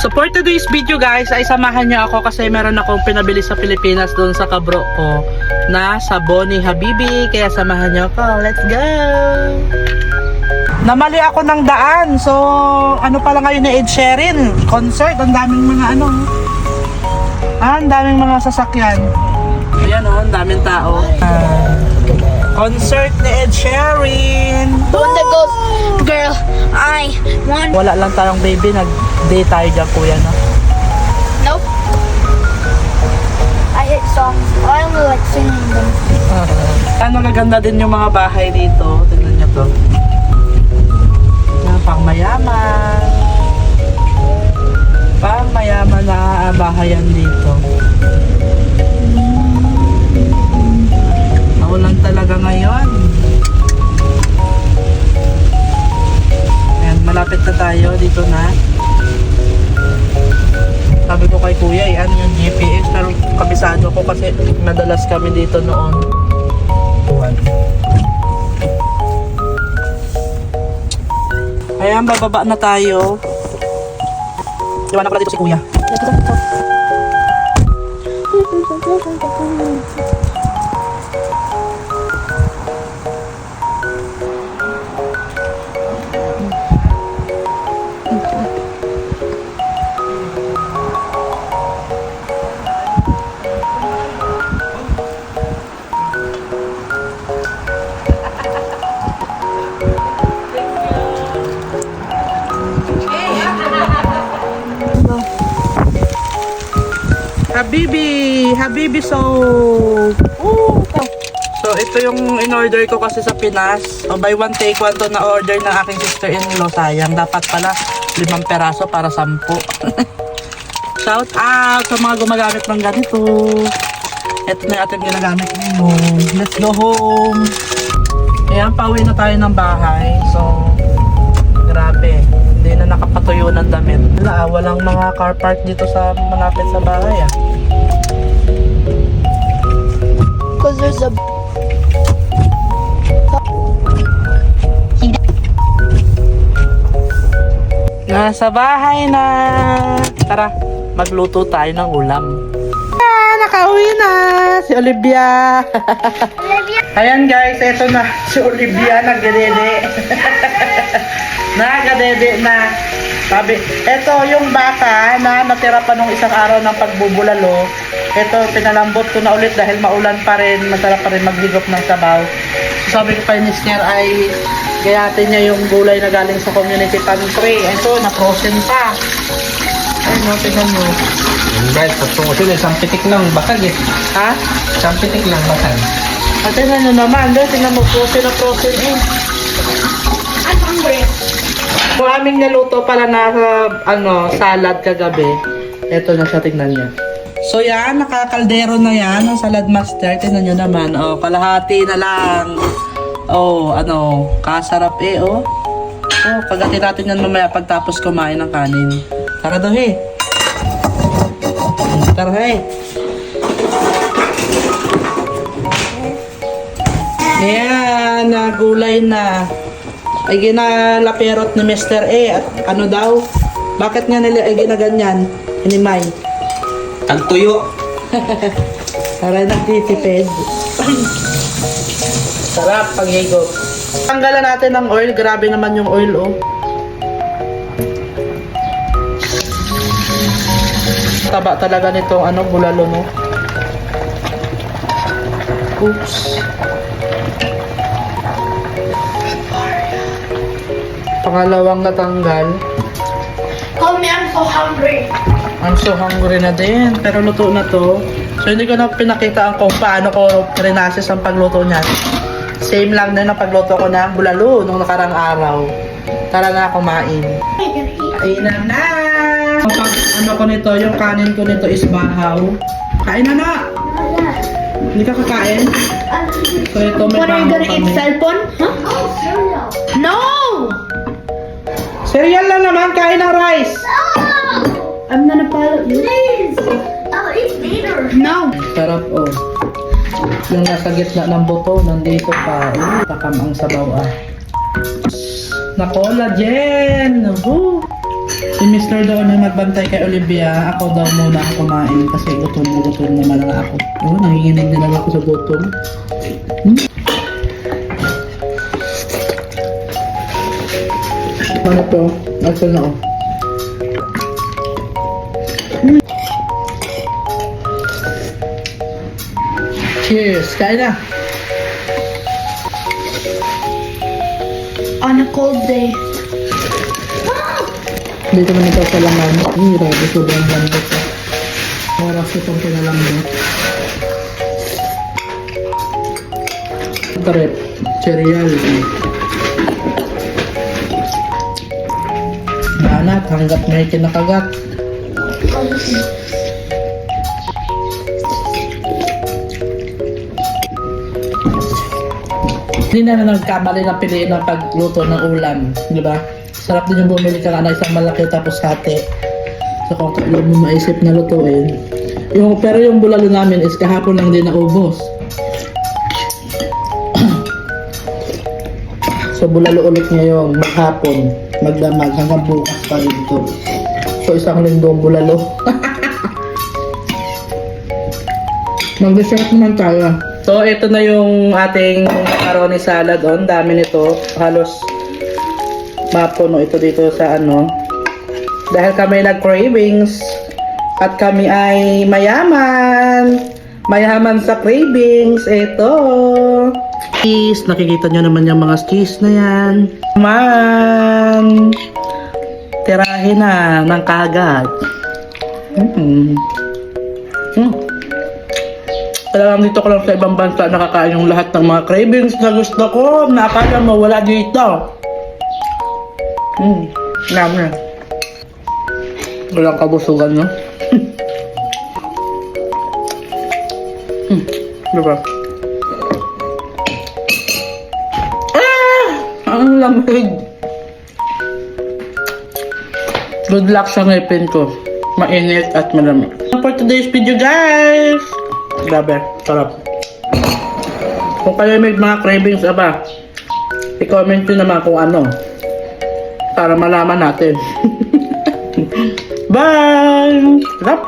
So for today's video guys, ay samahan niyo ako kasi meron akong pinabili sa Pilipinas doon sa kabro ko na sabon ni Habibi. Kaya samahan niyo ako. Let's go! Namali ako ng daan. So ano pala ngayon na Ed Sheeran concert. Ang daming mga ang daming mga sasakyan. Ayan o, ang daming tao. Concert ni Ed Sheeran. The one that goes, girl, I want. Wala lang tayong baby, nag-day tayo dyan kuya no? Nope. I hate songs. I only like singing them. Ano naganda din yung mga bahay dito. Tignan nyo to. Pang mayaman. Pang mayaman na bahayan dito. Naulan talaga ngayon. Ayan, malapit na tayo. Dito na. Sabi ko kay kuya, ano yung GPS, pero kabisado ko kasi madalas kami dito noon. Ayan, bababa na tayo. Iwan na pala dito si kuya. Habibi soap. So ito yung in-order ko kasi sa Pinas. Buy one take one to na order ng aking sister-in-law. Sayang, dapat pala 5 peraso para 10. Shout out sa mga gumagamit ng ganito. Ito na yung ating ginagamit ngayon. Let's go home. Ayan, pauwi na tayo ng bahay. So grabe, hindi na nakapatuyo ng damit. Walang mga car park dito sa malapit sa bahay Because there's a. Nasa bahay na. Tara, magluto tayo ng ulam. Nakauwi na si Olivia. Ayan guys, eto na si Olivia nagdedede. Nagadede na. Sabi, eto yung baka na natira pa nung isang araw ng pagbubulalo. Eto, pinalambot ko na ulit dahil maulan pa rin. Masarap pa rin maghigop ng sabaw. So, sabi ko kay Mister ay gayatin niya yung gulay na galing sa community pantry. Eto, na-frozen pa. Ayun no, tingnan mo. Guys, pagtungo sila, isang pitik lang bakag eh. Ha? Isang pitik lang bakag. At tingnan nyo naman, tingnan mo, frozen na frozen eh. I'm hungry. Kung aming naluto pala na salad kagabi, eto na siya, tingnan niya. So yan, nakakaldero na yan, ang salad master. Tingnan nyo naman, kalahati na lang. Kasarap eh, pagdating natin yan mamaya pagtapos kumain ng kanin. Tara daw eh. Tara eh. Ayan, gulay na. Ay ginalaperot ni Mr. A at ano daw? Bakit nga nila ay ginaganyan? Hinimay. Tagtuyo. Para nagtitipid. Sarap pag-higop. Tanggalan natin ng oil. Grabe naman yung oil Taba talaga nitong bulalo no. Oops. Pangalawang natanggal. Call me, I'm so hungry. I'm so hungry na din. Pero luto na to. So hindi ko na pinakita kung paano ko rinasis ang pagluto niya. Same lang din ang pagluto ko ng bulalo nung nakarang araw. Tara na kumain. Kainan na! Ko nito, yung kanin ko nito is bahaw. Kain na! Hindi ka kakain? So ito may What are you bahaw gonna eat, kami. cellphone? Huh? Oh, cereal. No! Cereal na naman, kain ng rice! I'm gonna follow you. Please! I'll eat later. No! Sarap Yung nasa gitna ng buto, nandito pa. Takam ang sabaw Na collagen! Woo! Si Mr. daw na magbantay kay Olivia. Ako daw muna ang kumain kasi gutom naman nga ako. Oh, nanginginig na lang ako sa gutom. Ano to? Asan ako? Cheers! Kain na! On a cold day. Dito naman ito sa laman. Grabe, sobrang lambot. Oras itong pinalambot. Karep. Cereal. Banat hanggat may kinakagat. Hindi na nagkamali na piliin ang pagluto ng ulam, di ba? Sarap din yung bumili ka na isang malaki tapos hati. So kung kailan mo maisip na lutuin. Pero yung bulalo namin is kahapon lang din naubos. So bulalo ulit ngayon, maghapon, magdamag hanggang bukas pa rin ito. So isang linggo bulalo. Mag-dessert naman tayo. So ito na yung ating macaroni salad. Ang dami nito. Halos mapuno ito dito sa ano. Dahil kami nag-cravings at kami ay mayaman. Mayaman sa cravings. Ito. Cheese. Nakikita nyo naman yung mga cheese na yan. Man. Tirahin na ng kagat. Talagang dito ko lang sa ibang bansa nakakain yung lahat ng mga cravings na gusto ko. Nakakala mo wala dito. Naman. Walang kabusugan, no? Diba? Ang lamig. Good luck sa ngipin ko. Mainit at malamig. For today's video, guys. Grabe, sarap. Kung kayo may mga cravings, i-comment nyo naman kung ano. Para malaman natin. Bye! Sarap!